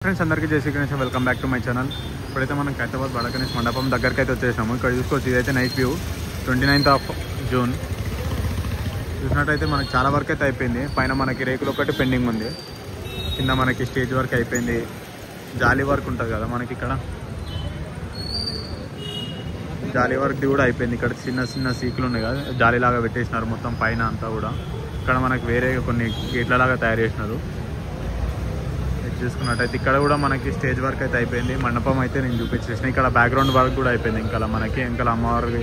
Friends అందరికీ జై Shri Ganesh, welcome back to my channel. ఇప్పుడైతే మనం ఖైరతాబాద్ బడా గణేష్ మండపం దగ్గరికి అయితే వచ్చేసాము. ఇక్కడ చూసుకోవచ్చు, ఇదైతే నైట్ వ్యూ 29th జూన్. చూసినట్టయితే మనకి చాలా వర్క్ అయితే అయిపోయింది. పైన మనకి రేకులు ఒకటి పెండింగ్ ఉంది, కింద మనకి స్టేజ్ వర్క్ అయిపోయింది, జాలీ వర్క్ ఉంటుంది కదా మనకి ఇక్కడ, జాలీ వర్క్ది కూడా అయిపోయింది. ఇక్కడ చిన్న చిన్న సీకులు ఉన్నాయి కదా, జాలీలాగా పెట్టేసినారు మొత్తం పైన అంతా కూడా. ఇక్కడ మనకి వేరే కొన్ని గేట్లలాగా తయారు చేసినారు. చూసుకున్నట్టయితే ఇక్కడ కూడా మనకి స్టేజ్ వర్క్ అయితే అయిపోయింది. మండపం అయితే నేను చూపించేసిన. ఇక్కడ బ్యాక్గ్రౌండ్ వర్క్ కూడా అయిపోయింది. ఇంకా మనకి ఇంకా అమ్మవారికి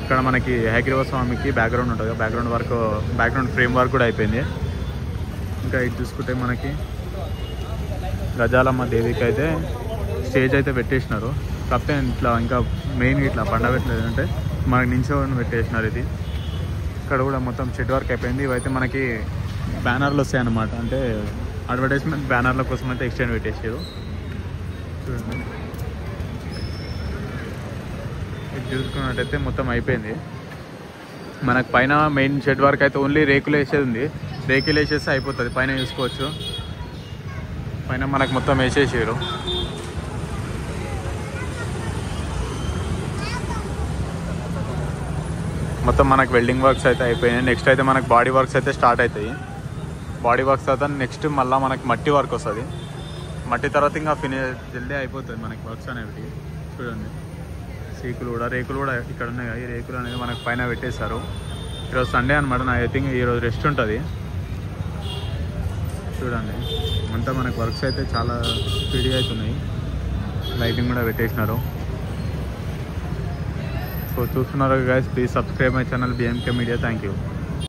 ఇక్కడ మనకి హయగ్రీవ స్వామికి బ్యాక్గ్రౌండ్ ఉంటుంది, background work, background frame work కూడా అయిపోయింది. ఇంకా ఇది చూసుకుంటే మనకి గజాలమ్మ దేవికి అయితే స్టేజ్ అయితే పెట్టేసినారు. కాకపోతే ఇట్లా ఇంకా మెయిన్ ఇట్లా పండగ పెట్టలేదు అంటే మనకి నించోని పెట్టేసినారు. ఇది ఇక్కడ కూడా మొత్తం షెడ్ వర్క్ అయిపోయింది. ఇవైతే మనకి బ్యానర్లు వస్తాయి అన్నమాట, అంటే అడ్వర్టైజ్మెంట్ బ్యానర్ల కోసం అయితే ఎక్స్టెండ్ పెట్టేసారు. చూడండి, ఇది చూసుకున్నట్టయితే మొత్తం అయిపోయింది. మనకు పైన మెయిన్ షెడ్ వర్క్ అయితే ఓన్లీ రేకులు వేసేది ఉంది. రేకులు వేసేస్తే అయిపోతుంది. పైన చూసుకోవచ్చు, పైన మనకు మొత్తం వేసేసారు. మొత్తం మనకు వెల్డింగ్ వర్క్స్ అయితే అయిపోయినాయి. నెక్స్ట్ అయితే మనకు బాడీ వర్క్స్ అయితే స్టార్ట్ అవుతాయి. బాడీ వర్క్స్ తర్వాత నెక్స్ట్ మళ్ళీ మనకి మట్టి వర్క్ వస్తుంది. మట్టి తర్వాత ఇంకా జల్దీ అయిపోతుంది మనకి వర్క్స్ అనేవి. చూడండి, సీకులు కూడా, రేకులు కూడా ఇక్కడ ఉన్నాయి. ఈ రేకులు అనేది మనకు పైన పెట్టేశారు. ఈరోజు సండే అనమాట, నా ఐ థింక్ ఈరోజు రెస్ట్ ఉంటుంది. చూడండి, అంతా మనకు వర్క్స్ అయితే చాలా స్పీడ్గా అవుతున్నాయి. లైటింగ్ కూడా పెట్టేసినారు. సో చూస్తున్నారు guys, please subscribe my channel BMK media. Thank you.